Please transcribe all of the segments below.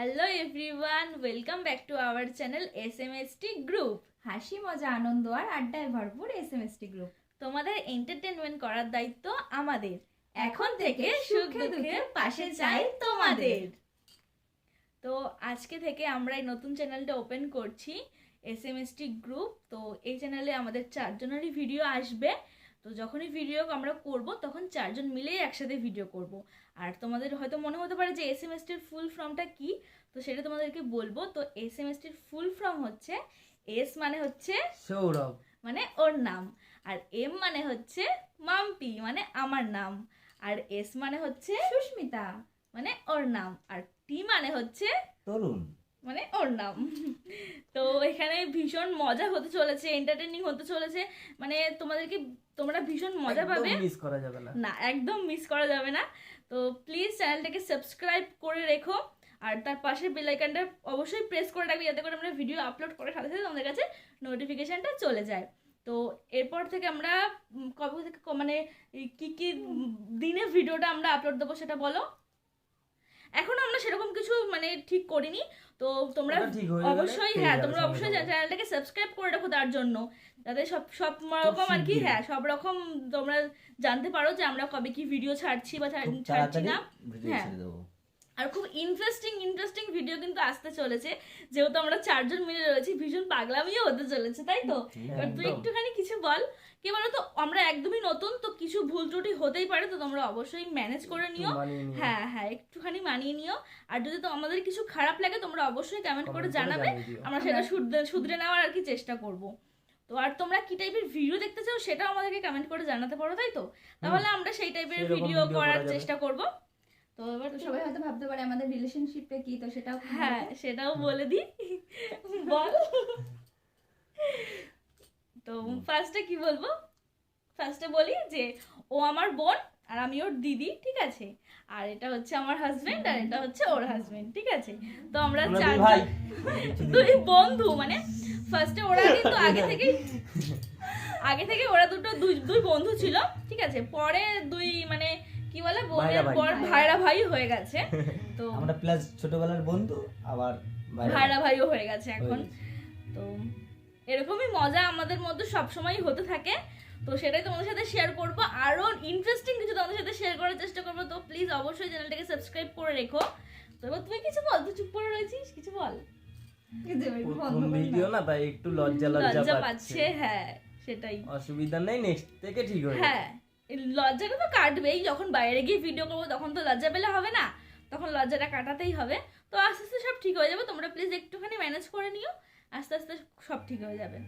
Hello everyone, welcome back to our channel SMST group. হাসি মজা আনন্দ আর আড্ডায় ভরপুর এসএমএসটি গ্রুপ। তোমাদের এন্টারটেনমেন্ট করার দায়িত্ব আমাদের। এখন থেকে সুখ দুঃখে পাশে চাই তোমাদের। তো আজকে থেকে আমরা এই নতুন চ্যানেলটা ওপেন করছি, এসএমএসটি গ্রুপ। তো এই চ্যানেলে আমাদের 4 জনেরই ভিডিও আসবে। তো যখনই ভিডিও আমরা করব তখন 4 জন মিলেই একসাথে ভিডিও করব। আর তোমাদের হয়তো মনে হতে পারে যে এসএমএসটির ফুল ফর্মটা কি, তো সেটা তোমাদেরকে বলবো। তো এসএমএসটির ফুল ফর্ম হচ্ছে, এস মানে হচ্ছে সৌরভ, মানে ওর নাম, আর এম মানে হচ্ছে মাম্পি মানে আমার নাম, আর এস মানে হচ্ছে সুস্মিতা মানে ওর নাম, আর টি মানে হচ্ছে তরুণ মানে ওর নাম। তো এখানে ভীষণ মজা হতে চলেছে, এন্টারটেইনিং হতে চলেছে। মানে তোমরা ভীষণ মজা পাবে, মিস করা যাবে না। না একদম মিস করা যাবে না। তো প্লিজ চ্যানেলটাকে সাবস্ক্রাইব করে রেখো, আর তার পাশে বেল আইকনটা অবশ্যই প্রেস করে রাখবে, যাতে করে আমরা ভিডিও আপলোড করার সাথে সাথে তোমাদের কাছে নোটিফিকেশনটা চলে যায়। তো এরপর থেকে আমরা কবে থেকে মানে কি কি দিনে ভিডিওটা আমরা আপলোড দেবো সেটা বলো। এখনো আমরা সেরকম কিছু মানে ঠিক করিনি। তো তোমরা অবশ্যই তোমরা অবশ্যই চ্যানেলটাকে সাবস্ক্রাইব করে রাখো, তার জন্য যাতে সব রকম আর কি সব রকম তোমরা জানতে পারো যে আমরা কবে কি ভিডিও ছাড়ছি বা ছাড়ছি না। হ্যাঁ, আর খুব ইন্টারেস্টিং ভিডিও কিন্তু আসতে চলেছে, যেহেতু আমরা 4 জন মিলে রয়েছি, ভীষণ পাগলামিও হতে চলেছে, তাই তো? এবার তুই একটুখানি কিছু বল। কি বলো তো, আমরা একদমই নতুন, তো কিছু ভুল ত্রুটি হতেই পারে, তো তোমরা অবশ্যই ম্যানেজ করে নিও। হ্যাঁ, একটুখানি মানিয়ে নিও। আর যদি তো আমাদের কিছু খারাপ লাগে তোমরা অবশ্যই কমেন্ট করে জানাবে, আমরা সেটা শুধরে নেওয়ার আর কি চেষ্টা করব। তো আর তোমরা কি টাইপের ভিডিও দেখতে চাও সেটাও আমাদেরকে কমেন্ট করে জানাতে পারো, তাই তো? তাহলে আমরা সেই টাইপের ভিডিও করার চেষ্টা করব। তো এবার সবাই হয়তো ভাবতে পারে আমাদের রিলেশনশিপে কি, তো সেটাও সেটাও বলে দিই। বল। তো ফার্স্টে কি বলবো, ফার্স্টে বলি যে ও আমার বোন আর আমি ওর দিদি, ঠিক আছে? আর এটা হচ্ছে আমার হাজবেন্ড আর এটা হচ্ছে ওর হাজবেন্ড, ঠিক আছে? তো আমরা দুই বন্ধু, মানে ফার্স্টে ওরা কিন্তু আগে থেকে ওরা দুই বন্ধু ছিল, ঠিক আছে? পরে দুই মানে কি বলে বোনের বর ভাইরা ভাই হয়ে গেছে। তো আমরা প্লাস ছোটবেলার বন্ধু, আবার ভাইরা ভাইও হয়ে গেছে এখন। তো এরকমই মজা আমাদের মধ্যে সবসময় হতে থাকে, তো সেটাই তোমাদের সাথে শেয়ার করবো। আরো ইন্টারেস্টিং কিছু তোমাদের সাথে শেয়ার করার চেষ্টা করবো। তো প্লিজ অবশ্যই চ্যানেলটাকে সাবস্ক্রাইব করে রেখো। তো এবার তুমি কিছু বল, তুই চুপ করে রয়েছিস, কিছু বল। ভিডিও না, তাই একটু লজ্জা পাচ্ছে। হ্যাঁ, সেটাই, অসুবিধা নেই, নেক্সট থেকে ঠিক হয়ে যাবে। হ্যাঁ, লজ্জাটা তো কাটবেই, যখন বাইরে গিয়ে ভিডিও করবো তখন তো লজ্জা পেলে হবে না, তখন লজ্জাটা কাটাতেই হবে। তো আস্তে আস্তে সব ঠিক হয়ে যাবে, তোমরা প্লিজ একটুখানি ম্যানেজ করে নিও, আস্তে আস্তে সব ঠিক হয়ে যাবে।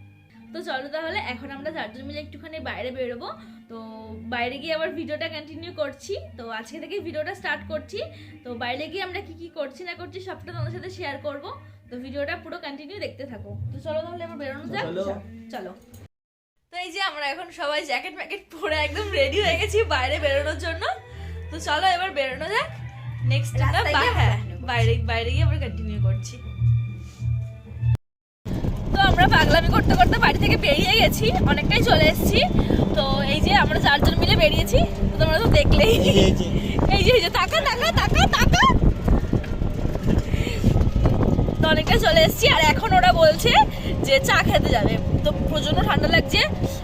তো চলো তাহলে এখন আমরা 4 জন মিলে একটুখানি বাইরে বেরোবো। তো বাইরে গিয়ে আবার ভিডিওটা কন্টিনিউ করছি। তো আজকে থেকে ভিডিওটা স্টার্ট করছি। তো বাইরে গিয়ে আমরা কি করছি না করছি সবটা তোমাদের সাথে শেয়ার করব। তো ভিডিওটা পুরো কন্টিনিউ দেখতে থাকো। তো চলো তাহলে এবার বেরোনো যাক। চলো। তো এই যে আমরা এখন সবাই জ্যাকেট ম্যাকেট পরে একদম রেডি হয়ে গেছি বাইরে বেরোনোর জন্য। তো চলো এবার বেরোনো যাক। নেক্সট বাইরে গিয়ে আবার কন্টিনিউ করছি। তো আমরা পাগলামি করতে করতে বাড়ি থেকে বেরিয়ে গেছি, অনেকটাই চলে এসেছি। তো এই যে আমরা 4 জন মিলে বেরিয়েছি, তো তোমরা তো দেখলেই। এই যে তাকা তো অনেকটাই চলে এসেছি। আর এখন ওরা বলছে যে চা খেতে যাবে। তো প্রচন্ড ঠান্ডা লাগছে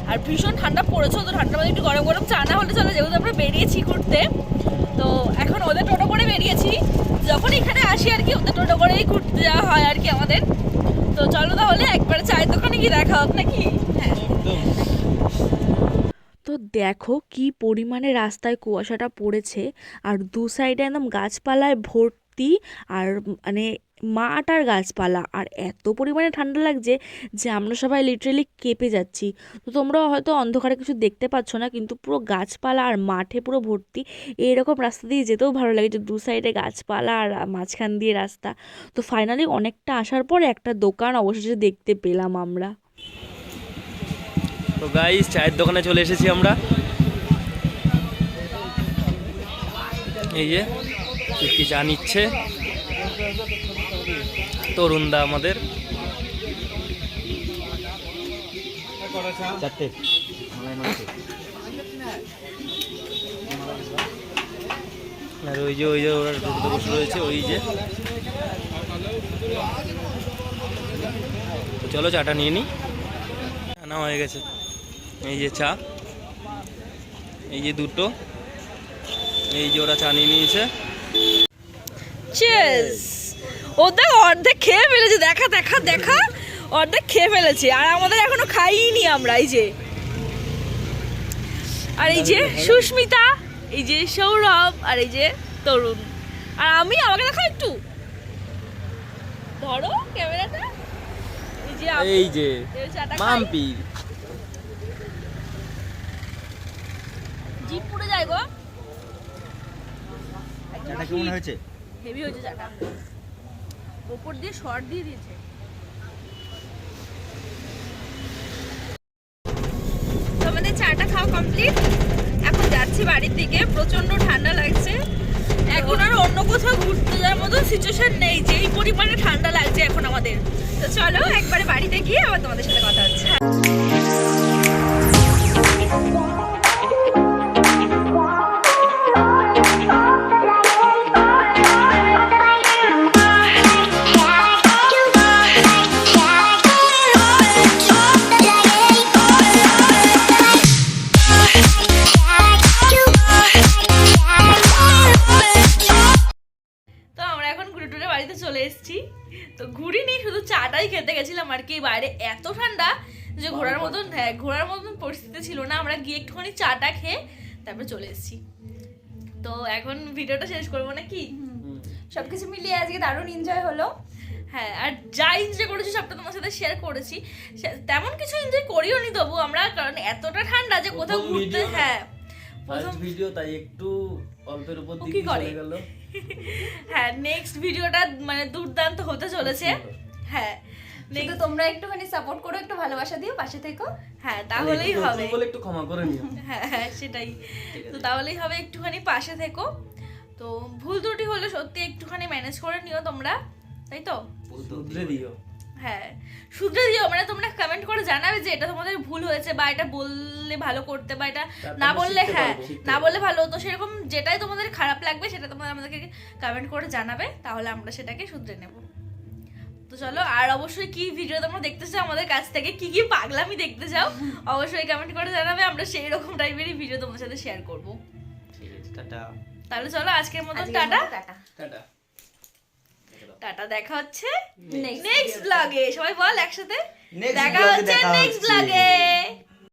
আর ভীষণ ঠান্ডা পড়েছে, তো ঠান্ডার মধ্যে একটু গরম গরম চা না হলে চলে, যেহেতু আমরা বেরিয়েছি ঘুরতে। তো এখন ওদের টোটো করে বেরিয়েছি, যখন এখানে আসি আর কি ওদের টোটো করেই ঘুরতে যাওয়া হয় আর কি আমাদের। তো চলো তাহলে একবার চায়ের দোকানে গিয়ে দেখা হোক নাকি। হ্যাঁ, তো দেখো কি পরিমাণে রাস্তায় কুয়াশাটা পড়েছে, আর দু সাইডে একদম গাছপালায় ভর্তি, আর মানে মাঠ আর গাছপালা, আর এত পরিমাণে ঠান্ডা লাগছে যে আমরা সবাই লিটারেলি কেঁপে যাচ্ছি। তো তোমরাও হয়তো অন্ধকারে কিছু দেখতে পাচ্ছ না, কিন্তু পুরো গাছপালা আর মাঠে পুরো ভর্তি। এইরকম রাস্তা দিয়ে যেতেও ভালো লাগে, যে দু সাইডে গাছপালা আর মাঝখান দিয়ে রাস্তা। তো ফাইনালি অনেকটা আসার পর একটা দোকান অবশেষে দেখতে পেলাম আমরা। তো গাইস, চায়ের দোকানে চলে এসেছি আমরা। এই যে কি চা নিচ্ছে তরুণদা আমাদের। আর ওই যে ওরা টোটোতে বসে রয়েছে, ওই যে তো চলো চাটা নিয়ে নিই। আনা হয়ে গেছে, এই যে চা, এই যে দুটো, এই যে ওরা চা নিয়ে নিয়েছে। চিয়ার্স। ওদের অর্ধেক খেয়ে ফেলেছে, দেখা দেখা দেখা, অর্ধেক খেয়ে ফেলেছে আর আমাদের এখনো খাইনি আমরা। এই যে, আর এই যে সুস্মিতা, এই যে সৌরভ, আর এই যে তরুণ, আর আমি। আমাকে দেখো একটু, ধরো ক্যামেরাটা। এই যে এই যে এই চাটা খাই। মাম্পি, জিভ পুড়ে যায় গো। চাটা কেমন হয়েছে? হেভি হয়েছে চাটা, উপর দিয়ে শর্ট দিয়ে দিয়েছে। তো আমাদের চাটা খাওয়া কমপ্লিট, এখন যাচ্ছি বাড়ির দিকে। প্রচন্ড ঠান্ডা লাগছে, এখন আর অন্য কোথাও ঘুরতে যাওয়ার মতো সিচুয়েশন নেই, যেই পরিমাণে ঠান্ডা লাগছে এখন আমাদের। তো চলো একবারে বাড়িতে গিয়ে আবার তোমাদের সাথে কথা হচ্ছে। তো আমরা এখন ঘুরে টুরে বাড়িতে চলে এসেছি। তো ঘুরিনি, শুধু চাটাই খেতে গেছিলাম আর কি। বাইরে এত ঠান্ডা যে ঘোরার মতন, হ্যাঁ ঘোরার মতন পরিস্থিতি ছিল না। আমরা গিয়ে একটুখানি চাটা খেয়ে তারপরে চলে এসেছি। তো এখন ভিডিওটা শেষ করবো নাকি? সবকিছু মিলিয়ে আজকে দারুণ এনজয় হলো। হ্যাঁ, আর যা এনজয় করেছি সবটা তোমার সাথে শেয়ার করেছি। তেমন কিছু এনজয় করিও নি তবু আমরা, কারণ এতটা ঠান্ডা যে কোথাও প্রথম ঘুরতে। video না? হ্যাঁ ফার্স্ট ভিডিও, তাই একটু অল্পের উপর ও দিকে কি করে? চলে গেল। হ্যাঁ, নেক্সট ভিডিওটা মানে দুর্দান্ত হতে চলেছে। হ্যাঁ কিন্তু তোমরা একটুখানি সাপোর্ট করো, একটু ভালোবাসা দিও, পাশে থেকো। হ্যাঁ তাহলেই একটু হবে। নতুন বলে একটু ক্ষমা করে নিও। হ্যাঁ হ্যাঁ সেটাই। তো তাহলেই হবে, একটুখানি পাশে থেকো। তো ভুল ত্রুটি হলে সত্যি একটুখানি ম্যানেজ করে নিও তোমরা, তাই তো? শুধরে দিও। হ্যাঁ শুধরে দিও, মানে তোমরা কমেন্ট করে জানাবে যে এটা তোমাদের ভুল হয়েছে, বা এটা বললে ভালো করতে, বা এটা তারপর না আমরা বললে, শিখতে হ্যাঁ পারবো, শিখতে না বললে ভালো হতো। সেরকম যেটাই তোমাদের খারাপ লাগবে সেটা তোমরা আমাদেরকে কমেন্ট করে জানাবে, তাহলে আমরা সেটাকে শুধরে নেব। তো চলো, আর অবশ্যই কি ভিডিও তোমরা দেখতে চাও আমাদের কাছ থেকে, কি কি পাগলামি দেখতে চাও অবশ্যই কমেন্ট করে জানাবে। আমরা সেই রকম টাইপেরই ভিডিও তোমাদের সাথে শেয়ার করব। ঠিক আছে, টাটা। তাহলে চলো আজকের মতো আজকের টাটা মতো টাটা। টাটা। টাটা। দেখা হচ্ছে Next নেক্সট video তে। ব্লগে। সবাই বল একসাথে, Next দেখা vlog এ হচ্ছে দেখা নেক্সট হচ্ছে। ব্লগে।